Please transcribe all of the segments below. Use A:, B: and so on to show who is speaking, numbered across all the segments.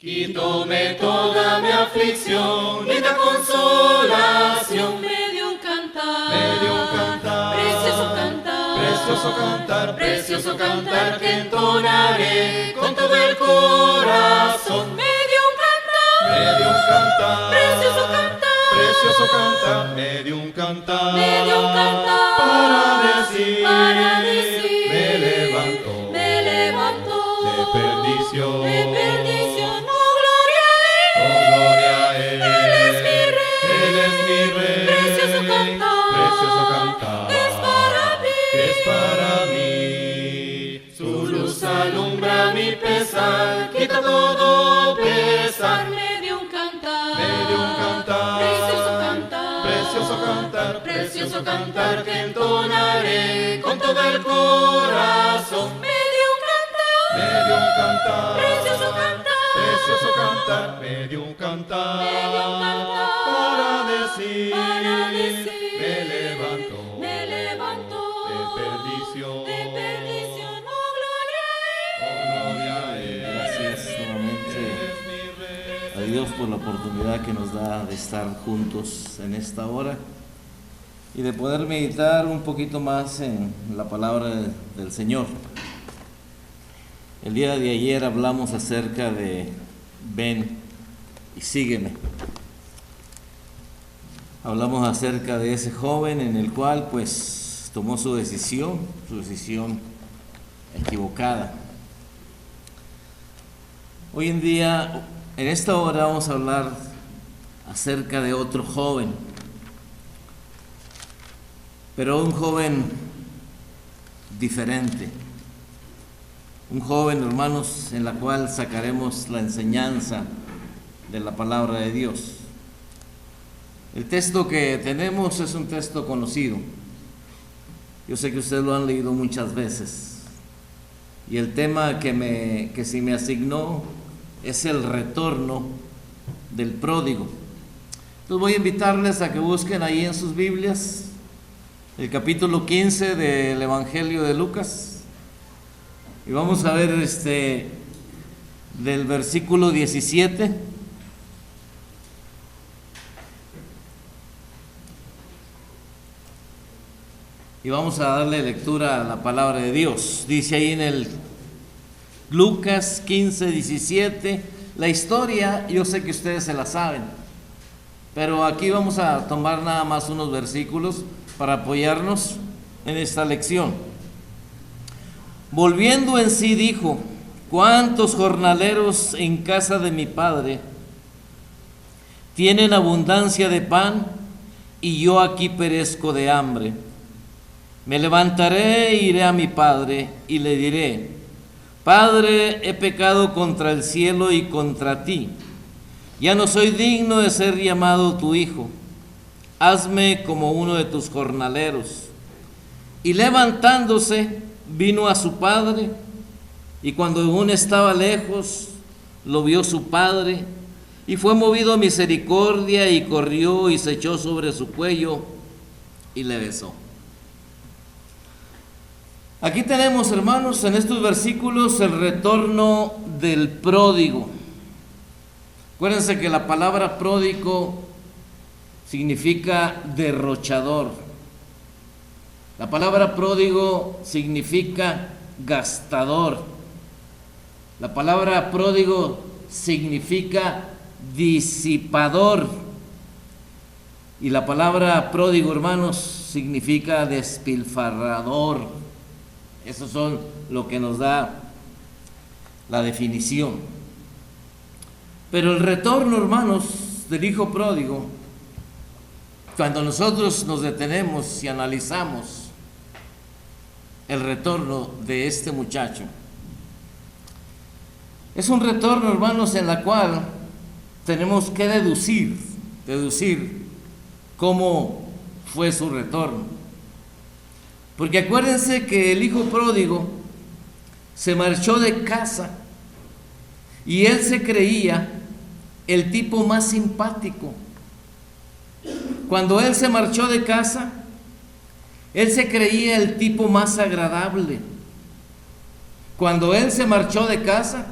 A: Quítóme toda mi aflicción y da consolación.
B: Me dio un cantar,
A: precioso cantar, precioso cantar que entonaré con todo el corazón.
B: me dio un cantar,
A: precioso cantar,
B: me dio un cantar,
A: para decir, me levanto de perdición,
B: oh gloria
A: gloria a Él,
B: Él es mi Rey,
A: Él es mi Rey,
B: precioso
A: cantar,
B: que es para mí,
A: que es para mí. Su luz alumbra mi pesar, quita todo pesar.
B: me dio un cantar,
A: Precioso cantar que entonaré con todo el corazón.
B: me dio un cantar,
A: precioso cantar, me dio un cantar, para decir, me levanto de perdición,
B: oh gloria
A: gloria a Él.
C: Gracias nuevamente a Dios por la oportunidad que nos da de estar juntos en esta hora y de poder meditar un poquito más en la palabra del Señor. El día de ayer hablamos acerca de ven y sígueme. Hablamos acerca de ese joven en el cual pues tomó su decisión equivocada. Hoy en día, en esta hora vamos a hablar acerca de otro joven, pero un joven diferente. Un joven, hermanos, en la cual sacaremos la enseñanza de la palabra de Dios. El texto que tenemos es un texto conocido. Yo sé que ustedes lo han leído muchas veces. Y el tema que se me asignó es el retorno del pródigo. Entonces voy a invitarles a que busquen ahí en sus Biblias el capítulo 15 del Evangelio de Lucas. Y vamos a ver del versículo 17 y vamos a darle lectura a la palabra de Dios. Dice ahí en el Lucas 15, 17, la historia, yo sé que ustedes se la saben, pero aquí vamos a tomar nada más unos versículos para apoyarnos en esta lección. Volviendo en sí dijo: ¿cuántos jornaleros en casa de mi padre tienen abundancia de pan y yo aquí perezco de hambre? Me levantaré e iré a mi padre y le diré: Padre, he pecado contra el cielo y contra ti. Ya no soy digno de ser llamado tu hijo. Hazme como uno de tus jornaleros. Y levantándose, vino a su padre, y cuando aún estaba lejos, lo vio su padre, y fue movido a misericordia, y corrió y se echó sobre su cuello, y le besó. Aquí tenemos, hermanos, en estos versículos el retorno del pródigo. Acuérdense que la palabra pródigo significa derrochador. La palabra pródigo significa gastador. La palabra pródigo significa disipador. Y la palabra pródigo, hermanos, significa despilfarrador. Eso son lo que nos da la definición. Pero el retorno, hermanos, del hijo pródigo, cuando nosotros nos detenemos y analizamos el retorno de este muchacho, es un retorno, hermanos, en la cual tenemos que deducir cómo fue su retorno. Porque acuérdense que el hijo pródigo se marchó de casa y él se creía el tipo más simpático. Cuando él se marchó de casa, él se creía el tipo más agradable. Cuando él se marchó de casa,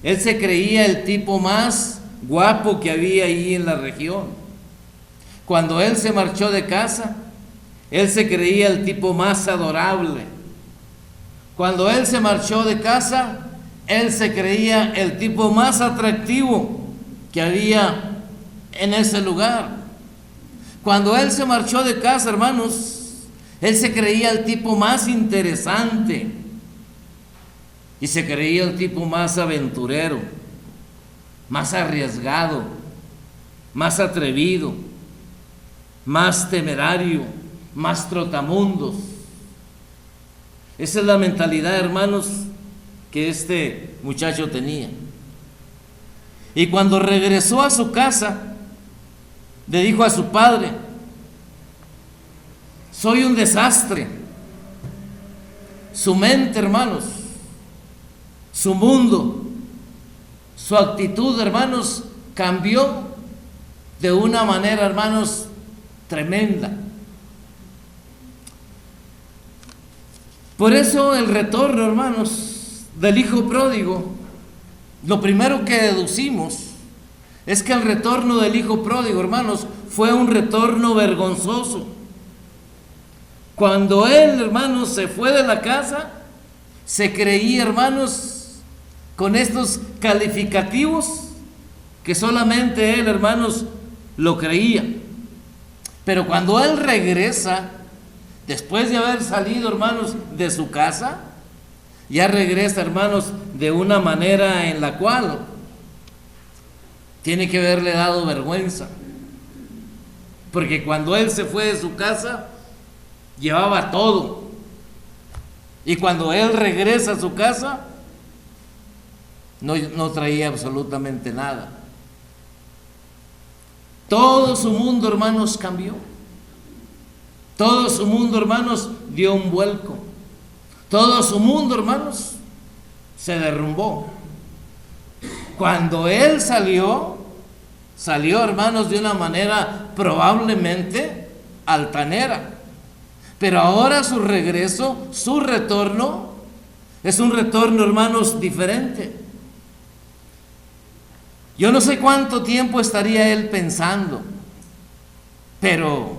C: Él se creía el tipo más guapo que había ahí en la región. Cuando él se marchó de casa, él se creía el tipo más adorable. Cuando él se marchó de casa, él se creía el tipo más atractivo que había en ese lugar. Cuando él se marchó de casa, hermanos, él se creía el tipo más interesante y se creía el tipo más aventurero, más arriesgado, más atrevido, más temerario, más trotamundos. Esa es la mentalidad, hermanos, que este muchacho tenía. Y cuando regresó a su casa, le dijo a su padre: soy un desastre. Su mente, hermanos, su mundo, su actitud, hermanos, cambió de una manera, hermanos, tremenda. Por eso el retorno, hermanos, del hijo pródigo, lo primero que deducimos es que el retorno del hijo pródigo, hermanos, fue un retorno vergonzoso. Cuando él, hermanos, se fue de la casa, se creía, hermanos, con estos calificativos que solamente él, hermanos, lo creía. Pero cuando él regresa, después de haber salido, hermanos, de su casa, ya regresa, hermanos, de una manera en la cual tiene que haberle dado vergüenza. Porque cuando él se fue de su casa, llevaba todo. Y cuando él regresa a su casa, no traía absolutamente nada. Todo su mundo, hermanos, cambió. Todo su mundo, hermanos, dio un vuelco. Todo su mundo, hermanos, se derrumbó. Cuando él salió, hermanos, de una manera probablemente altanera. Pero ahora su regreso, su retorno, es un retorno, hermanos, diferente. Yo no sé cuánto tiempo estaría él pensando, pero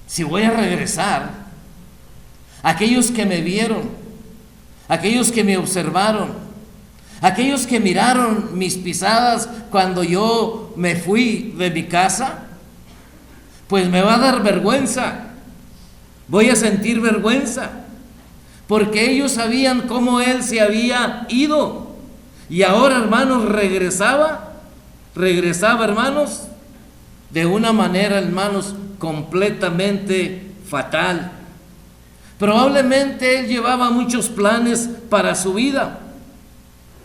C: si voy a regresar, aquellos que me vieron, aquellos que me observaron, aquellos que miraron mis pisadas cuando yo me fui de mi casa, pues me va a dar vergüenza, voy a sentir vergüenza, porque ellos sabían cómo él se había ido, y ahora, hermanos, regresaba, hermanos, de una manera, hermanos, completamente fatal. Probablemente él llevaba muchos planes para su vida,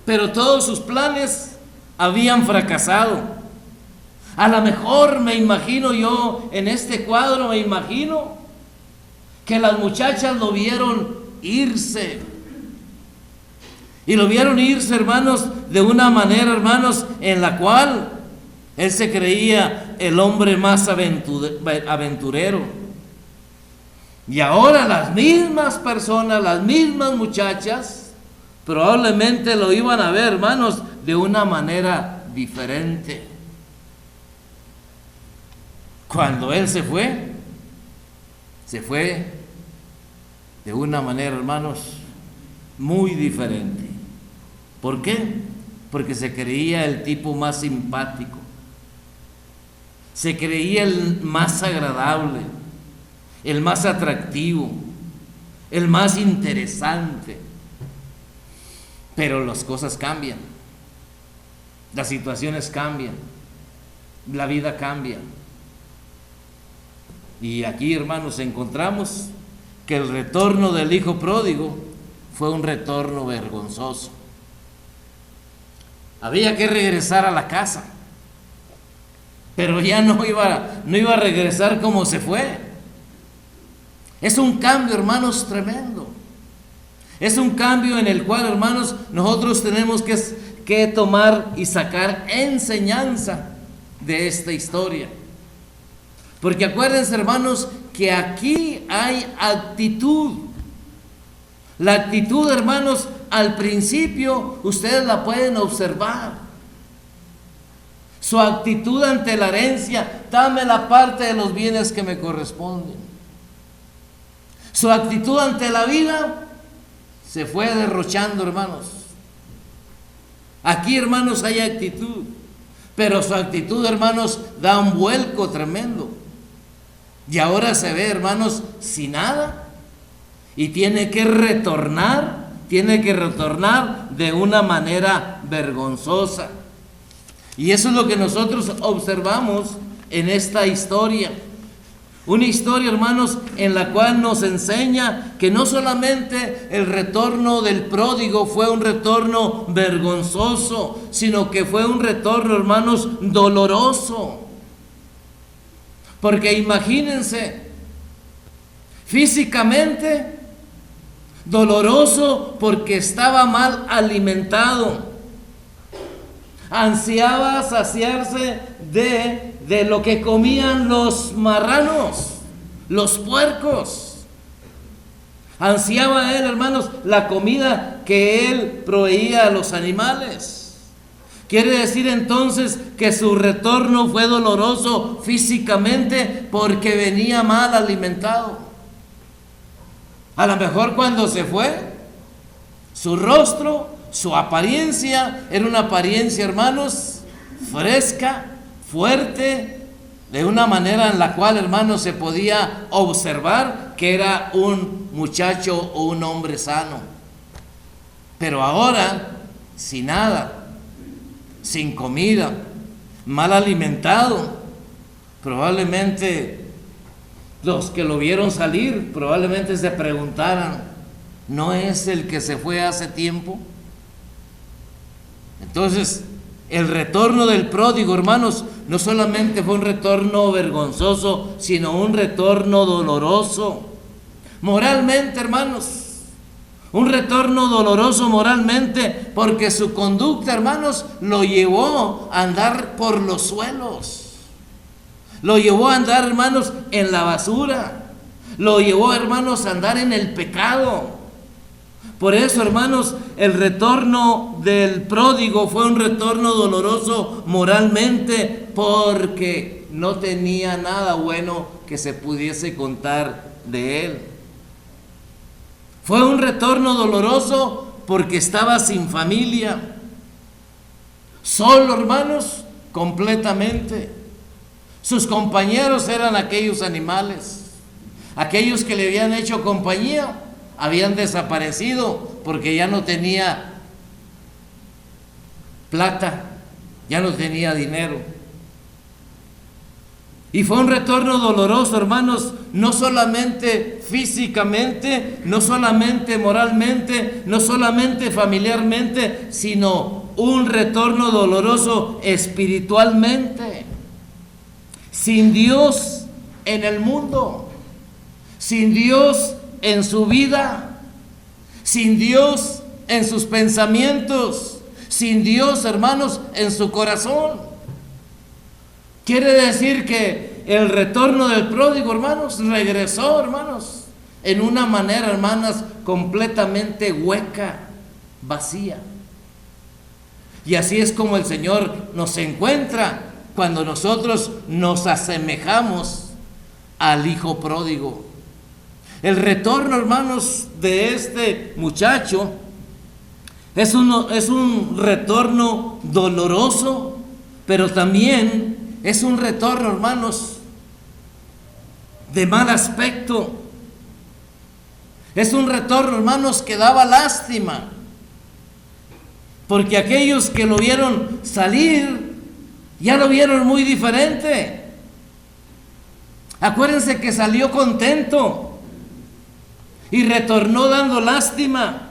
C: pero todos sus planes habían fracasado. A lo mejor me imagino yo, en este cuadro me imagino que las muchachas lo vieron irse. Y lo vieron irse, hermanos, de una manera, hermanos, en la cual él se creía el hombre más aventurero. Y ahora las mismas personas, las mismas muchachas, probablemente lo iban a ver, hermanos, de una manera diferente. Cuando él se fue de una manera, hermanos, muy diferente. ¿Por qué? Porque se creía el tipo más simpático, se creía el más agradable, el más atractivo, el más interesante. Pero las cosas cambian, las situaciones cambian, la vida cambia. Y aquí, hermanos, encontramos que el retorno del hijo pródigo fue un retorno vergonzoso. Había que regresar a la casa, pero ya no iba a regresar como se fue. Es un cambio, hermanos, tremendo. Es un cambio en el cual, hermanos, nosotros tenemos que tomar y sacar enseñanza de esta historia. Porque acuérdense, hermanos, que aquí hay actitud. La actitud, hermanos, al principio ustedes la pueden observar. Su actitud ante la herencia: dame la parte de los bienes que me corresponden. Su actitud ante la vida se fue derrochando, hermanos. Aquí, hermanos, hay actitud, pero su actitud, hermanos, da un vuelco tremendo. Y ahora se ve, hermanos, sin nada, y tiene que retornar de una manera vergonzosa. Y eso es lo que nosotros observamos en esta historia. Una historia, hermanos, en la cual nos enseña que no solamente el retorno del pródigo fue un retorno vergonzoso, sino que fue un retorno, hermanos, doloroso. Porque imagínense, físicamente doloroso porque estaba mal alimentado. Ansiaba saciarse de lo que comían los marranos, los puercos. Ansiaba él, hermanos, la comida que él proveía a los animales. Quiere decir entonces que su retorno fue doloroso físicamente porque venía mal alimentado. A lo mejor cuando se fue, su rostro, su apariencia era una apariencia, hermanos, fresca, fuerte, de una manera en la cual, hermanos, se podía observar que era un muchacho o un hombre sano. Pero ahora, sin nada, sin comida, mal alimentado, probablemente los que lo vieron salir probablemente se preguntaran: ¿no es el que se fue hace tiempo? Entonces, el retorno del pródigo, hermanos, no solamente fue un retorno vergonzoso, sino un retorno doloroso. Moralmente, hermanos, un retorno doloroso moralmente, porque su conducta, hermanos, lo llevó a andar por los suelos. Lo llevó a andar, hermanos, en la basura. Lo llevó, hermanos, a andar en el pecado. Por eso, hermanos, el retorno del pródigo fue un retorno doloroso moralmente, porque no tenía nada bueno que se pudiese contar de él. Fue un retorno doloroso porque estaba sin familia, solo, hermanos, completamente. Sus compañeros eran aquellos animales, aquellos que le habían hecho compañía. Habían desaparecido porque ya no tenía plata, ya no tenía dinero. Y fue un retorno doloroso, hermanos, no solamente físicamente, no solamente moralmente, no solamente familiarmente, sino un retorno doloroso espiritualmente. Sin Dios en el mundo, sin Dios en su vida, sin Dios en sus pensamientos, sin Dios, hermanos, en su corazón. Quiere decir que el retorno del pródigo, hermanos, regresó, hermanos, en una manera, hermanas, completamente hueca, vacía. Y así es como el Señor nos encuentra cuando nosotros nos asemejamos al hijo pródigo. El retorno, hermanos, de este muchacho es un retorno doloroso, pero también es un retorno, hermanos, de mal aspecto. Es un retorno, hermanos, que daba lástima, porque aquellos que lo vieron salir ya lo vieron muy diferente. Acuérdense que salió contento y retornó dando lástima.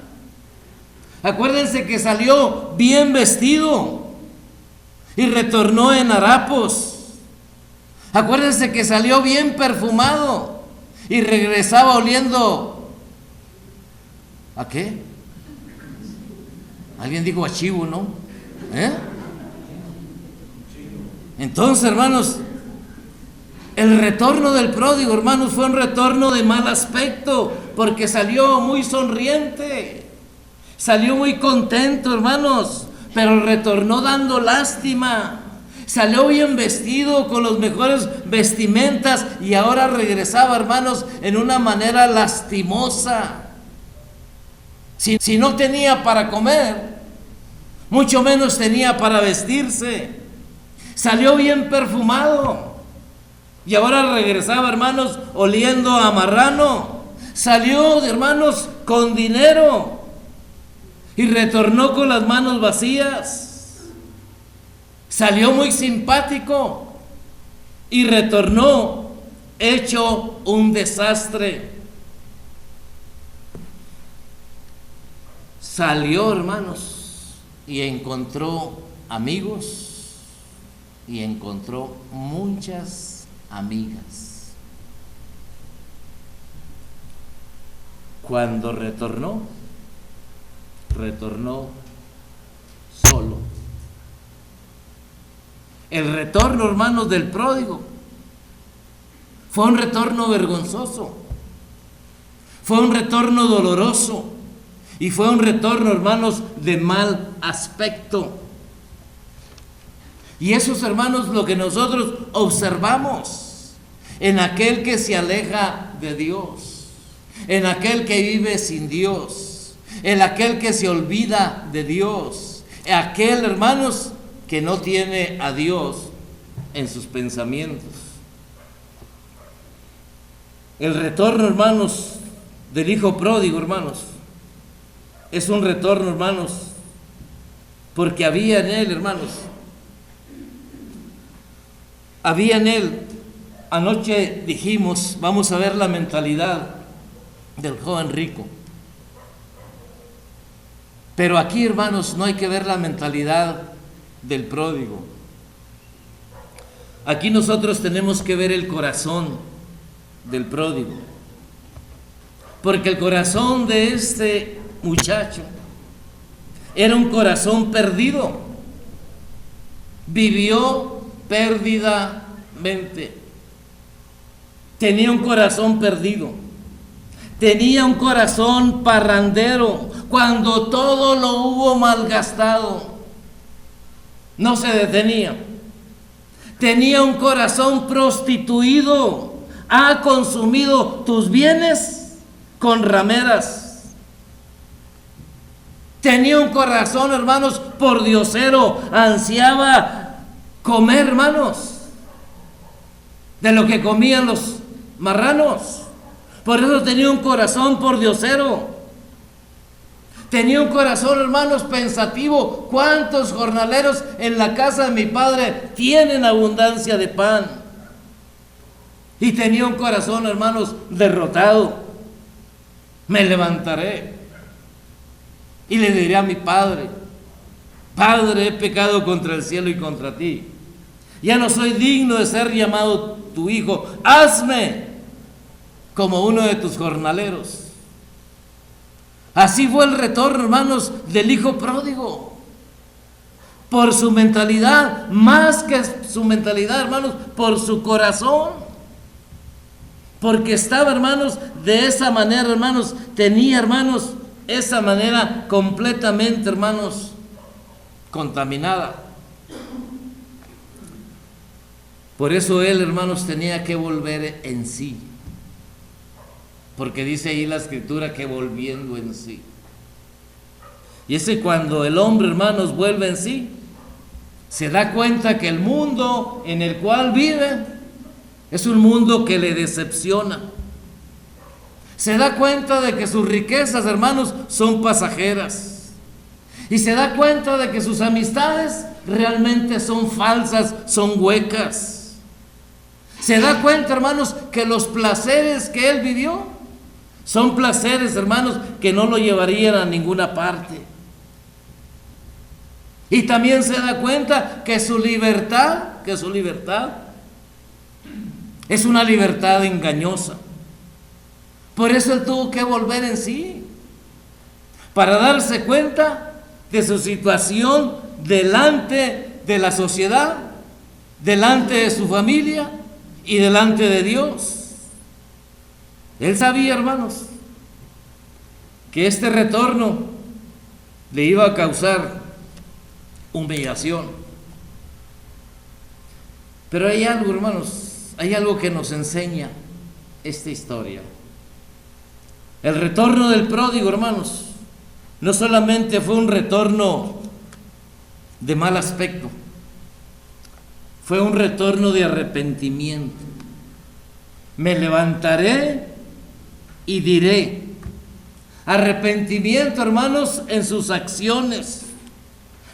C: Acuérdense que salió bien vestido y retornó en harapos. Acuérdense que salió bien perfumado y regresaba oliendo ¿a qué? Alguien dijo a chivo, ¿no? Entonces, hermanos, el retorno del pródigo, hermanos, fue un retorno de mal aspecto, porque salió muy sonriente. Salió muy contento, hermanos, pero retornó dando lástima. Salió bien vestido, con los mejores vestimentas, y ahora regresaba, hermanos, en una manera lastimosa. Si no tenía para comer, mucho menos tenía para vestirse. Salió bien perfumado y ahora regresaba, hermanos, oliendo a marrano. Salió, hermanos, con dinero y retornó con las manos vacías. Salió muy simpático y retornó hecho un desastre. Salió, hermanos, y encontró amigos y encontró muchas amigas. Cuando retornó solo. El retorno, hermanos, del pródigo fue un retorno vergonzoso, fue un retorno doloroso y fue un retorno, hermanos, de mal aspecto. Y eso es, hermanos, lo que nosotros observamos en aquel que se aleja de Dios, en aquel que vive sin Dios, en aquel que se olvida de Dios, aquel, hermanos, que no tiene a Dios en sus pensamientos. El retorno, hermanos, del hijo pródigo, hermanos, es un retorno, hermanos, porque había en él, hermanos, anoche dijimos, vamos a ver la mentalidad del joven rico. Pero aquí, hermanos, no hay que ver la mentalidad del pródigo. Aquí nosotros tenemos que ver el corazón del pródigo. Porque el corazón de este muchacho era un corazón perdido. Vivió perdidamente. Tenía un corazón perdido. Tenía un corazón parrandero. Cuando todo lo hubo malgastado, no se detenía. Tenía un corazón prostituido. Ha consumido tus bienes con rameras. Tenía un corazón, hermanos, pordiosero. Ansiaba comer, hermanos, de lo que comían los marranos. Por eso tenía un corazón pordiosero. Tenía un corazón, hermanos, pensativo. ¿Cuántos jornaleros en la casa de mi padre tienen abundancia de pan? Y tenía un corazón, hermanos, derrotado. Me levantaré y le diré a mi padre: Padre, he pecado contra el cielo y contra ti. Ya no soy digno de ser llamado tu hijo. Hazme como uno de tus jornaleros. Así fue el retorno, hermanos, del hijo pródigo. Por su mentalidad, más que su mentalidad, hermanos, por su corazón. Porque estaba, hermanos, de esa manera, hermanos, tenía, hermanos, esa manera completamente, hermanos, contaminada. Por eso él, hermanos, tenía que volver en sí. Porque dice ahí la escritura que volviendo en sí. Y ese cuando el hombre, hermanos, vuelve en sí, se da cuenta que el mundo en el cual vive es un mundo que le decepciona. Se da cuenta de que sus riquezas, hermanos, son pasajeras. Y se da cuenta de que sus amistades realmente son falsas, son huecas. Se da cuenta, hermanos, que los placeres que él vivió son placeres, hermanos, que no lo llevarían a ninguna parte. Y también se da cuenta que su libertad es una libertad engañosa. Por eso él tuvo que volver en sí, para darse cuenta de su situación delante de la sociedad, delante de su familia y delante de Dios. Él sabía, hermanos, que este retorno le iba a causar humillación. Pero hay algo, hermanos, hay algo que nos enseña esta historia. El retorno del pródigo, hermanos, no solamente fue un retorno de mal aspecto, fue un retorno de arrepentimiento. Me levantaré y diré. Arrepentimiento, hermanos, en sus acciones.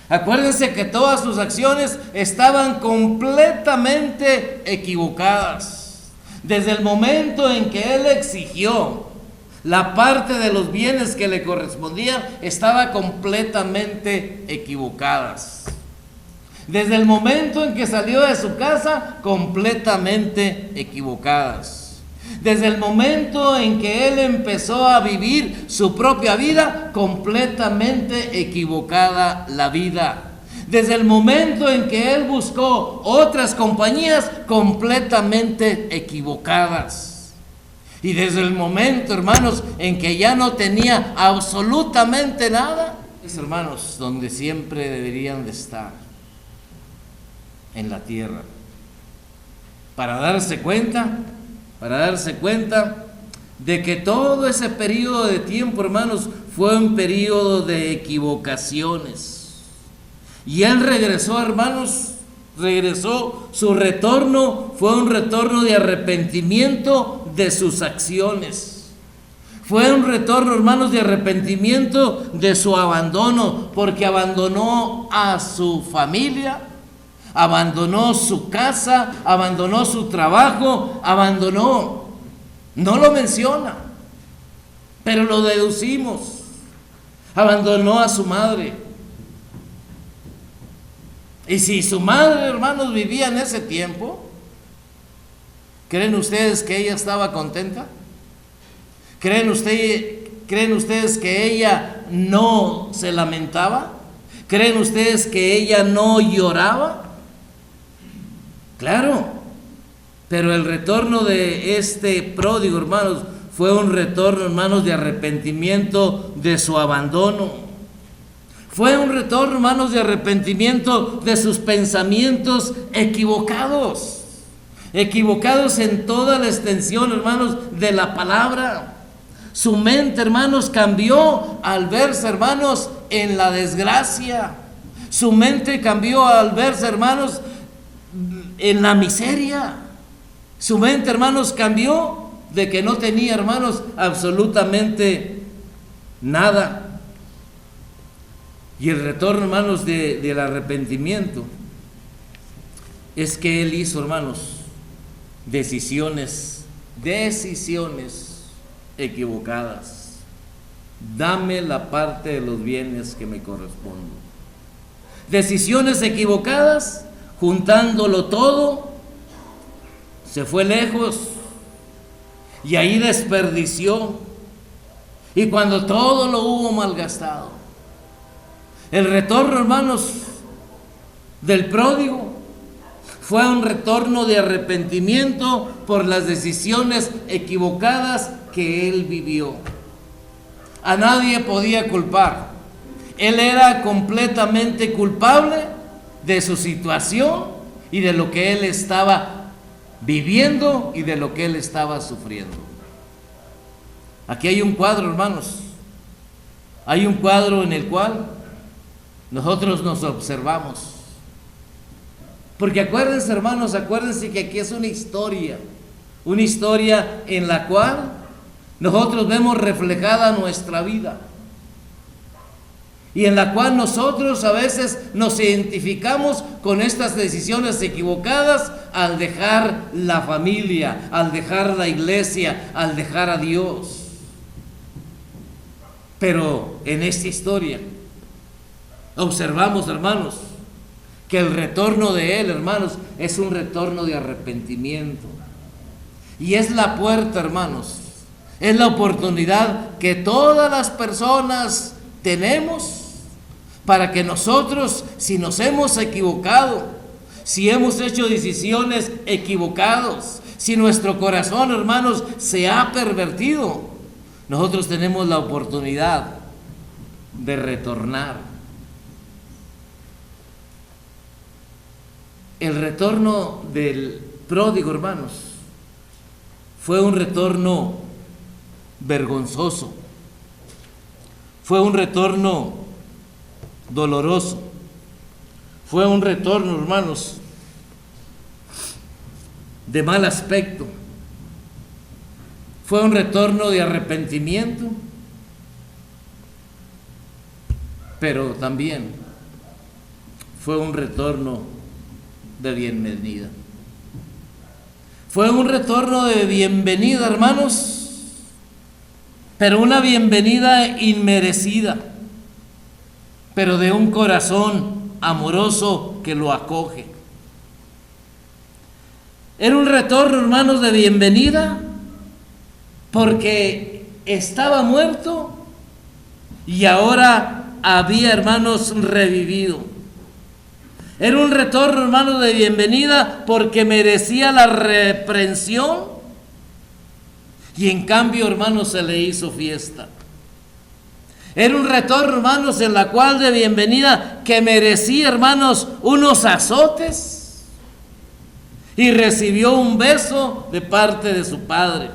C: Acuérdense que todas sus acciones estaban completamente equivocadas. Desde el momento en que él exigió la parte de los bienes que le correspondían, estaba completamente equivocadas. Desde el momento en que salió de su casa, completamente equivocadas. Desde el momento en que él empezó a vivir su propia vida, completamente equivocada la vida. Desde el momento en que él buscó otras compañías, completamente equivocadas. Y desde el momento, hermanos, en que ya no tenía absolutamente nada, es, hermanos, donde siempre deberían de estar, en la tierra, para darse cuenta de que todo ese periodo de tiempo, hermanos, fue un periodo de equivocaciones. Y él regresó, hermanos, su retorno fue un retorno de arrepentimiento de sus acciones. Fue un retorno, hermanos, de arrepentimiento de su abandono, porque abandonó a su familia, abandonó su casa, abandonó su trabajo, no lo menciona, pero lo deducimos. Abandonó a su madre. Y si su madre, hermanos, vivía en ese tiempo, ¿creen ustedes que ella estaba contenta? ¿Creen ustedes que ella no se lamentaba? ¿Creen ustedes que ella no lloraba? Claro, pero el retorno de este pródigo, hermanos, fue un retorno, hermanos, de arrepentimiento de su abandono. Fue un retorno, hermanos, de arrepentimiento de sus pensamientos equivocados. Equivocados en toda la extensión, hermanos, de la palabra. Su mente, hermanos, cambió al verse, hermanos, en la desgracia. Su mente cambió al verse, hermanos, en la miseria. Su mente, hermanos, cambió de que no tenía, hermanos, absolutamente nada. Y el retorno, hermanos, del arrepentimiento es que él hizo, hermanos, decisiones equivocadas. Dame la parte de los bienes que me corresponden. Decisiones equivocadas. Juntándolo todo, se fue lejos y ahí desperdició. Y cuando todo lo hubo malgastado, el retorno, hermanos, del pródigo fue un retorno de arrepentimiento por las decisiones equivocadas que él vivió. A nadie podía culpar. Él era completamente culpable de su situación y de lo que él estaba viviendo y de lo que él estaba sufriendo. Aquí hay un cuadro, hermanos. Hay un cuadro en el cual nosotros nos observamos. Porque acuérdense, hermanos, acuérdense que aquí es una historia en la cual nosotros vemos reflejada nuestra vida. Y en la cual nosotros a veces nos identificamos con estas decisiones equivocadas al dejar la familia, al dejar la iglesia, al dejar a Dios. Pero en esta historia observamos, hermanos, que el retorno de él, hermanos, es un retorno de arrepentimiento. Y es la puerta, hermanos, es la oportunidad que todas las personas tenemos para que nosotros, si nos hemos equivocado, si hemos hecho decisiones equivocadas, si nuestro corazón, hermanos, se ha pervertido, nosotros tenemos la oportunidad de retornar. El retorno del pródigo, hermanos, fue un retorno vergonzoso, fue un retorno doloroso, fue un retorno, hermanos, de mal aspecto, fue un retorno de arrepentimiento, pero también fue un retorno de bienvenida. Fue un retorno de bienvenida, hermanos, pero una bienvenida inmerecida, pero de un corazón amoroso que lo acoge. Era un retorno, hermanos, de bienvenida porque estaba muerto y ahora había, hermanos, revivido. Era un retorno, hermanos, de bienvenida porque merecía la reprensión y en cambio, hermanos, se le hizo fiesta. Era un retorno, hermanos, en la cual de bienvenida que merecía, hermanos, unos azotes y recibió un beso de parte de su padre.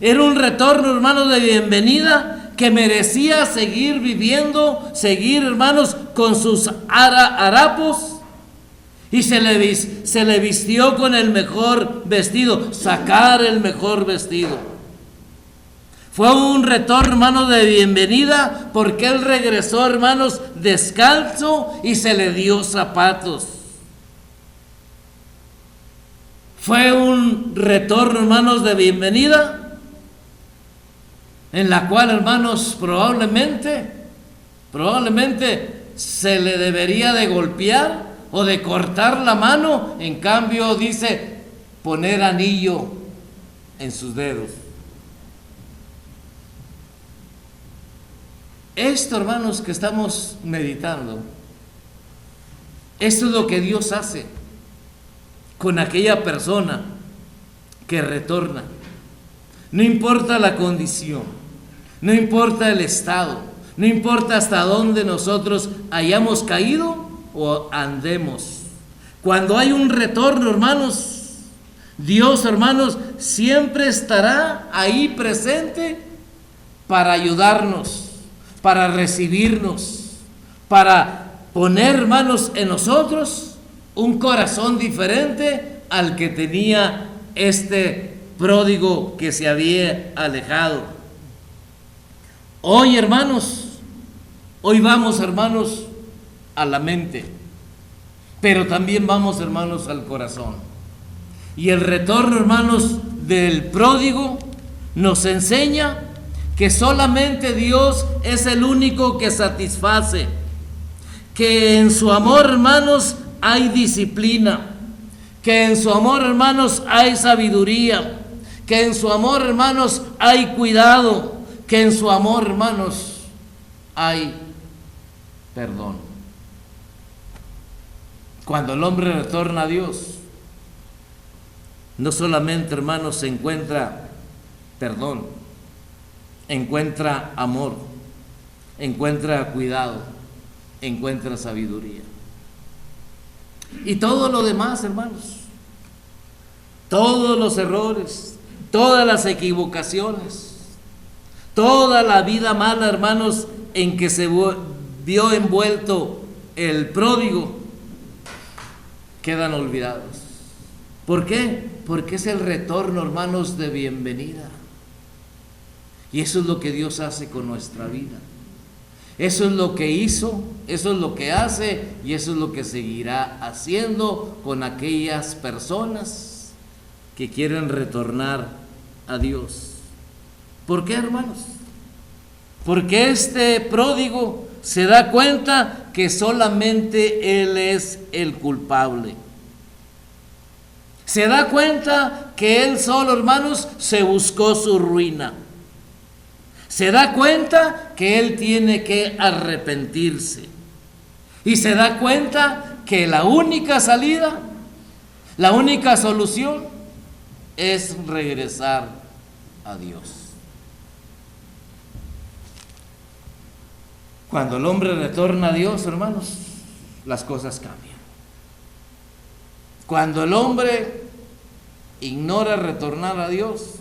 C: Era un retorno, hermanos, de bienvenida que merecía seguir viviendo, seguir, hermanos, con sus harapos, y se le vistió con el mejor vestido, sacar el mejor vestido. Fue un retorno, hermanos, de bienvenida porque él regresó, hermanos, descalzo y se le dio zapatos. Fue un retorno, hermanos, de bienvenida en la cual, hermanos, probablemente se le debería de golpear o de cortar la mano. En cambio, dice, poner anillo en sus dedos. Esto, hermanos, que estamos meditando, esto es lo que Dios hace con aquella persona que retorna. No importa la condición, no importa el estado, no importa hasta dónde nosotros hayamos caído o andemos. Cuando hay un retorno, hermanos, Dios, hermanos, siempre estará ahí presente para ayudarnos, para recibirnos, para poner, hermanos, en nosotros un corazón diferente al que tenía este pródigo que se había alejado. Hoy, hermanos, hoy vamos, hermanos, a la mente, pero también vamos, hermanos, al corazón. Y el retorno, hermanos, del pródigo nos enseña que solamente Dios es el único que satisface, que en su amor, hermanos, hay disciplina, que en su amor, hermanos, hay sabiduría, que en su amor, hermanos, hay cuidado, que en su amor, hermanos, hay perdón. Cuando el hombre retorna a Dios, no solamente, hermanos, se encuentra perdón, encuentra amor, encuentra cuidado, encuentra sabiduría. Y todo lo demás, hermanos, todos los errores, todas las equivocaciones, toda la vida mala, hermanos, en que se vio envuelto el pródigo, quedan olvidados. ¿Por qué? Porque es el retorno, hermanos, de bienvenida. Y eso es lo que Dios hace con nuestra vida. Eso es lo que hizo, eso es lo que hace y eso es lo que seguirá haciendo con aquellas personas que quieren retornar a Dios. ¿Por qué, hermanos? Porque este pródigo se da cuenta que solamente él es el culpable. Se da cuenta que él solo, hermanos, se buscó su ruina. Se da cuenta que él tiene que arrepentirse. Y se da cuenta que la única salida, la única solución es regresar a Dios. Cuando el hombre retorna a Dios, hermanos, las cosas cambian. Cuando el hombre ignora retornar a Dios,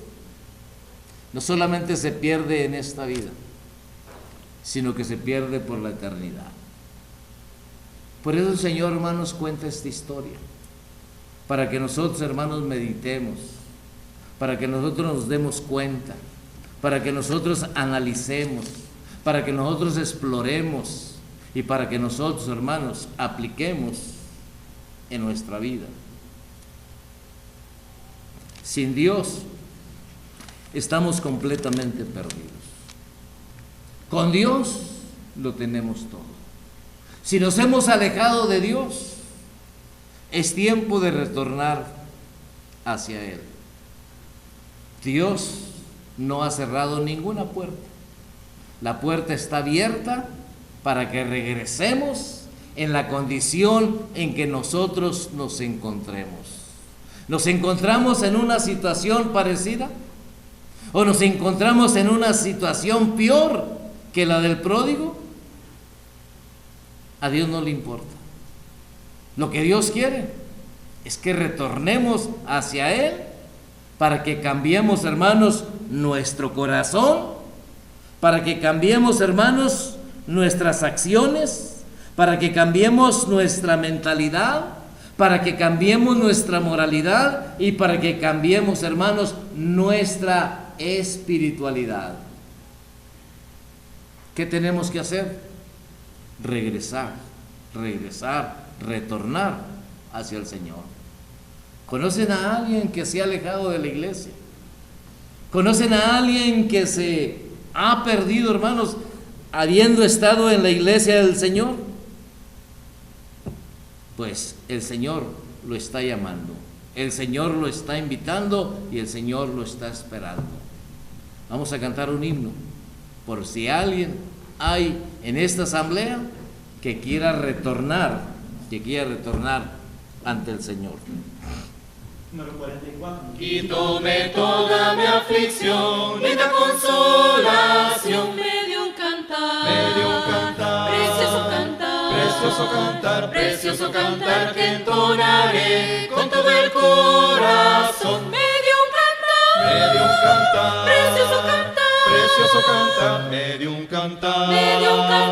C: no solamente se pierde en esta vida, sino que se pierde por la eternidad. Por eso el Señor, hermanos, cuenta esta historia, para que nosotros, hermanos, meditemos, para que nosotros nos demos cuenta, para que nosotros analicemos, para que nosotros exploremos y para que nosotros, hermanos, apliquemos en nuestra vida. Sin Dios estamos completamente perdidos. Con Dios lo tenemos todo. Si nos hemos alejado de Dios, es tiempo de retornar hacia Él. Dios no ha cerrado ninguna puerta. La puerta está abierta para que regresemos en la condición en que nosotros nos encontremos. ¿Nos encontramos en una situación parecida? ¿O nos encontramos en una situación peor que la del pródigo? A Dios no le importa. Lo que Dios quiere es que retornemos hacia Él para que cambiemos, hermanos, nuestro corazón, para que cambiemos, hermanos, nuestras acciones, para que cambiemos nuestra mentalidad, para que cambiemos nuestra moralidad y para que cambiemos, hermanos, nuestra espiritualidad. ¿Qué tenemos que hacer? Regresar, retornar hacia el Señor. ¿Conocen a alguien que se ha alejado de la iglesia? ¿Conocen a alguien que se ha perdido, hermanos, habiendo estado en la iglesia del Señor? Pues el Señor lo está llamando, el Señor lo está invitando y el Señor lo está esperando. Vamos a cantar un himno, por si alguien hay en esta asamblea que quiera retornar ante el Señor.
D: Número 44.
A: Quítome toda mi aflicción y da consolación.
B: Me dio un cantar,
A: Me dio un cantar,
B: precioso cantar,
A: precioso cantar, precioso cantar que entonaré con todo el corazón.
B: me dio un cantar,
A: Me dio un cantar,
B: precioso cantar,
A: precioso cantar, me dio un cantar.
B: me dio un cantar.